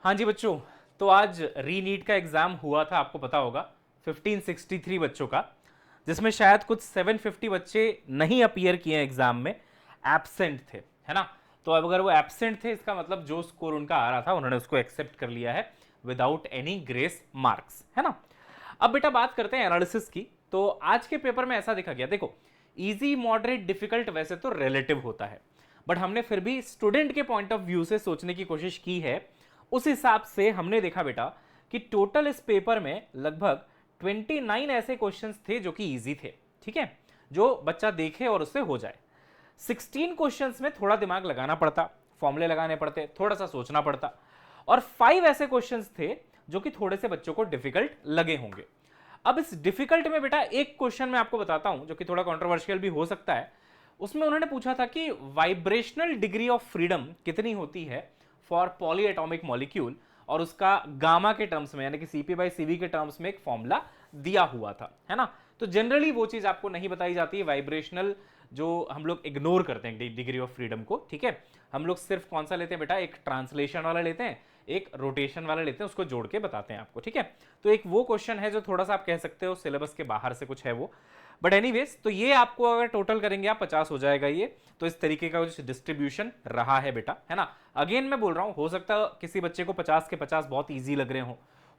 हाँ जी बच्चों, तो आज रीनीट का एग्जाम हुआ था, आपको पता होगा 1563 बच्चों का, जिसमें शायद कुछ 750 बच्चे नहीं अपीयर किए एग्जाम में, एब्सेंट थे, है ना। तो अब अगर वो एब्सेंट थे, इसका मतलब जो स्कोर उनका आ रहा था उन्होंने उसको एक्सेप्ट कर लिया है विदाउट एनी ग्रेस मार्क्स, है ना। अब बेटा बात करते हैं एनालिसिस की। तो आज के पेपर में ऐसा देखा गया, देखो इजी मॉडरेट डिफिकल्ट वैसे तो रिलेटिव होता है, बट हमने फिर भी स्टूडेंट के पॉइंट ऑफ व्यू से सोचने की कोशिश की है। उस हिसाब से हमने देखा बेटा कि टोटल इस पेपर में लगभग 29 ऐसे क्वेश्चंस थे जो कि इजी थे, ठीक है, जो बच्चा देखे और उससे हो जाए। 16 क्वेश्चंस में थोड़ा दिमाग लगाना पड़ता, फॉर्मूले लगाने पड़ते, थोड़ा सा सोचना पड़ता, और 5 ऐसे क्वेश्चंस थे जो कि थोड़े से बच्चों को डिफिकल्ट लगे होंगे। अब इस डिफिकल्ट में बेटा एक क्वेश्चन मैं आपको बताता हूं जो कि थोड़ा कंट्रोवर्शियल भी हो सकता है। उसमें उन्होंने पूछा था कि वाइब्रेशनल डिग्री ऑफ फ्रीडम कितनी होती है फॉर पॉली एटॉमिक मॉलिक्यूल, और उसका गामा के टर्म्स में यानी कि सीपी बाई सीवी के टर्म्स में एक फॉर्मूला दिया हुआ था, है ना। तो जनरली वो चीज आपको नहीं बताई जाती है, वाइब्रेशनल जो हम लोग इग्नोर करते हैं डिग्री ऑफ फ्रीडम को, ठीक है। हम लोग सिर्फ कौन सा लेते हैं बेटा, एक ट्रांसलेशन वाला लेते हैं, एक रोटेशन वाला लेते हैं, उसको जोड़ के बताते हैं आपको, ठीक है। तो एक वो क्वेश्चन है जो थोड़ा सा आप कह सकते हो सिलेबस के बाहर से कुछ है वो, बट एनीवेज तो ये आपको अगर टोटल करेंगे आप 50 हो जाएगा ये। तो इस तरीके का कुछ डिस्ट्रीब्यूशन रहा है बेटा, है ना। अगेन मैं बोल रहा हूं, हो सकता है किसी बच्चे को 50 के 50 बहुत ईजी लग रहे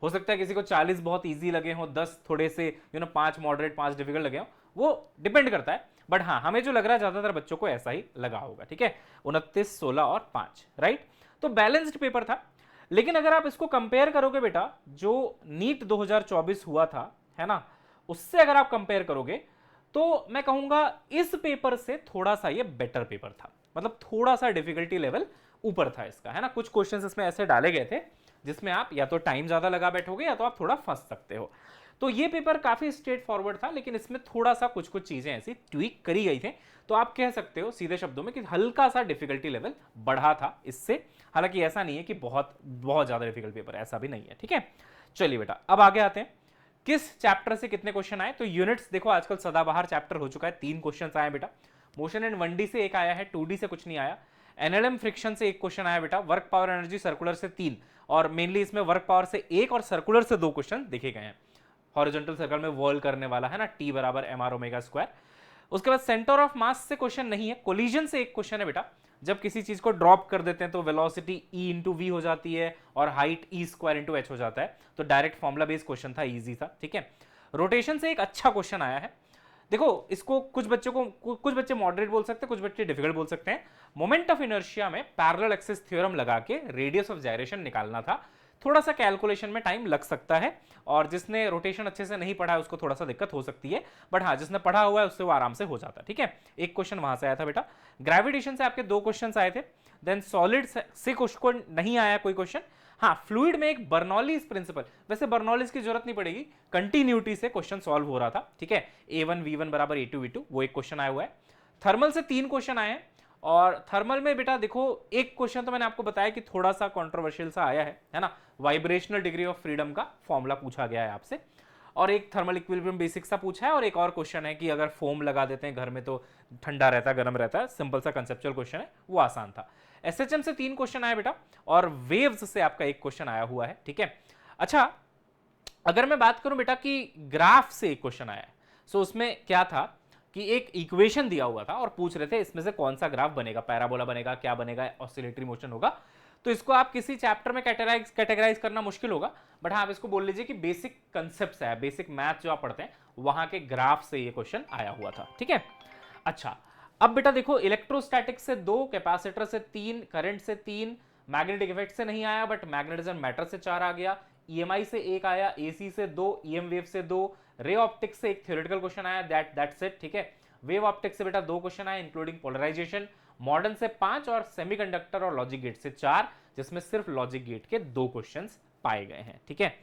हो सकता है किसी को 40 बहुत ईजी लगे हो, 10 थोड़े से 5 मॉडरेट 5 डिफिकल्ट लगे हो, वो डिपेंड करता है। बट हाँ, हमें जो लग रहा है ज्यादातर बच्चों को ऐसा ही लगा होगा, ठीक है। 29, 16 और 5, राइट। तो बैलेंस्ड पेपर था। लेकिन अगर आप इसको कंपेयर करोगे बेटा, जो नीट 2024 हुआ था, है ना, उससे अगर आप कंपेयर करोगे तो मैं कहूंगा इस पेपर से थोड़ा सा ये बेटर पेपर था, मतलब थोड़ा सा डिफिकल्टी लेवल ऊपर था इसका, है ना। कुछ क्वेश्चंस इसमें ऐसे डाले गए थे जिसमें आप या तो टाइम ज्यादा लगा बैठोगे या तो आप थोड़ा फंस सकते हो। तो ये पेपर काफी स्ट्रेट फॉरवर्ड था, लेकिन इसमें थोड़ा सा कुछ कुछ चीजें ऐसी ट्वीक करी गई थी। तो आप कह सकते हो सीधे शब्दों में कि हल्का सा डिफिकल्टी लेवल बढ़ा था इससे। हालांकि ऐसा नहीं है कि बहुत बहुत ज्यादा डिफिकल्ट पेपर, ऐसा भी नहीं है, ठीक है। चलिए बेटा अब आगे आते हैं, किस चैप्टर से कितने क्वेश्चन आए। तो यूनिट्स देखो आजकल सदाबहार चैप्टर हो चुका है, 3 क्वेश्चन आए बेटा। मोशन एंड 1D से एक आया है, 2D से कुछ नहीं आया। एनएलएम फ्रिक्शन से एक क्वेश्चन आया बेटा, वर्क पावर एनर्जी सर्कुलर से 3, और मेनली इसमें वर्क पावर से 1 और सर्कुलर से 2 क्वेश्चन देखे गए हैं। हॉरिजॉन्टल सर्कल में वॉल करने वाला, है ना, टी बराबर एम आर ओमेगा स्क्वायर। उसके बाद सेंटर ऑफ मास से क्वेश्चन नहीं है, कोलिजन से एक क्वेश्चन है बेटा। जब किसी चीज को ड्रॉप कर देते हैं तो वेलोसिटी ई इंटू वी हो जाती है और height E square into H हो जाता है। तो डायरेक्ट फॉर्मुला बेस्ड क्वेश्चन था, इजी था, ठीक है। रोटेशन से एक अच्छा क्वेश्चन आया है। देखो इसको कुछ बच्चे मॉडरेट बोल सकते हैं, कुछ बच्चे डिफिकल्ट बोल सकते हैं। मोमेंट ऑफ इनर्शिया में पैरेलल एक्सिस थ्योरम लगा के रेडियस ऑफ जायरेशन निकालना था। थोड़ा सा कैलकुलेशन में टाइम लग सकता है, और जिसने रोटेशन अच्छे से नहीं पढ़ा है उसको थोड़ा सा दिक्कत हो सकती है, बट हाँ जिसने पढ़ा हुआ है उससे वो आराम से हो जाता है, ठीक है। एक क्वेश्चन वहां से आया था बेटा। ग्रेविटेशन से आपके 2 क्वेश्चन आए थे। देन सॉलिड से क्वेश्चन नहीं आया कोई क्वेश्चन। हाँ, फ्लूइड में एक बर्नौलीज प्रिंसिपल, वैसे बर्नौलीज की जरूरत नहीं पड़ेगी, कंटिन्यूटी से क्वेश्चन सॉल्व हो रहा था, ठीक है। A1 V1 बराबर A2 V2, वो एक क्वेश्चन आया हुआ है। थर्मल से 3 क्वेश्चन आए हैं, और थर्मल में बेटा देखो एक क्वेश्चन तो मैंने आपको बताया कि थोड़ा सा कंट्रोवर्शियल सा आया है ना, वाइब्रेशनल डिग्री ऑफ फ्रीडम का फॉर्मूला पूछा गया है आपसे, और एक थर्मल इक्विलिब्रियम बेसिक सा पूछा है, और एक और क्वेश्चन है कि अगर फोम लगा देते हैं घर में तो ठंडा रहता है गर्म रहता है, सिंपल सा कंसेप्चुअल क्वेश्चन है, वो आसान था। एसएचएम से 3 क्वेश्चन आया बेटा, और वेव्स से आपका एक क्वेश्चन आया हुआ है, ठीक है। अच्छा, अगर मैं बात करूं बेटा कि ग्राफ से एक क्वेश्चन आया है, सो उसमें क्या था कि एक इक्वेशन दिया हुआ था और पूछ रहे थे इसमें से कौन सा ग्राफ बनेगा, पैराबोला बनेगा, क्या बनेगा, ऑसिलेटरी मोशन होगा। तो इसको आप किसी चैप्टर में कैटेगराइज करना मुश्किल होगा, बट हाँ आप इसको बोल लीजिए कि बेसिक कंसेप्ट है, बेसिक मैथ जो आप पढ़ते हैं वहां के ग्राफ से ये क्वेश्चन आया हुआ था, ठीक है। अच्छा, अब बेटा देखो इलेक्ट्रोस्टैटिक से 2, कैपेसिटर से 3, करंट से 3, मैग्नेटिक इफेक्ट से नहीं आया, बट मैग्नेटिज्म मैटर से 4 आ गया, ईएमआई से 1 आया, एसी से 2, ईएम वेव से 2, रे ऑप्टिक्स से एक थ्योरेटिकल क्वेश्चन आया, दैट्स इट, ठीक है। वेव ऑप्टिक्स से बेटा 2 क्वेश्चन आए इंक्लूडिंग पोलराइजेशन। मॉडर्न से 5, और सेमीकंडक्टर और लॉजिक गेट से 4, जिसमें सिर्फ लॉजिक गेट के 2 क्वेश्चंस पाए गए हैं, ठीक है।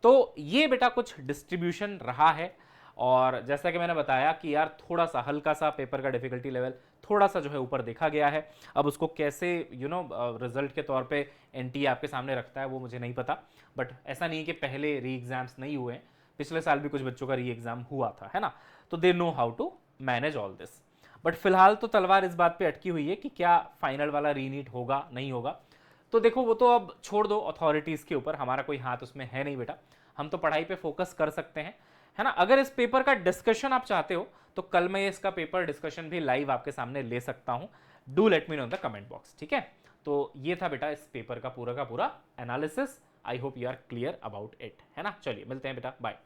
तो ये बेटा कुछ डिस्ट्रीब्यूशन रहा है, और जैसा कि मैंने बताया कि यार थोड़ा सा हल्का सा पेपर का डिफिकल्टी लेवल थोड़ा सा जो है ऊपर देखा गया है। अब उसको कैसे रिजल्ट के तौर पे एनटीए आपके सामने रखता है वो मुझे नहीं पता, बट ऐसा नहीं है कि पहले री एग्जाम्स नहीं हुए हैं, पिछले साल भी कुछ बच्चों का री एग्जाम हुआ था, है ना। तो they know how to manage all this. But फिलहाल तो तलवार इस बात पे अटकी हुई है कि क्या फाइनल वाला रीनीट होगा नहीं होगा। तो देखो वो तो अब छोड़ दो अथॉरिटीज़ के ऊपर, हमारा कोई हाथ उसमें है नहीं बेटा, हम तो पढ़ाई पे फोकस कर सकते हैं, है ना। अगर इस पेपर का डिस्कशन आप चाहते हो तो कल मैं इसका पेपर डिस्कशन भी लाइव आपके सामने ले सकता हूं। Do let me know in the comment box, ठीक है। तो ये था बेटा इस पेपर का पूरा analysis. I hope you are clear about it, है ना। चलिए मिलते हैं बेटा, बाय।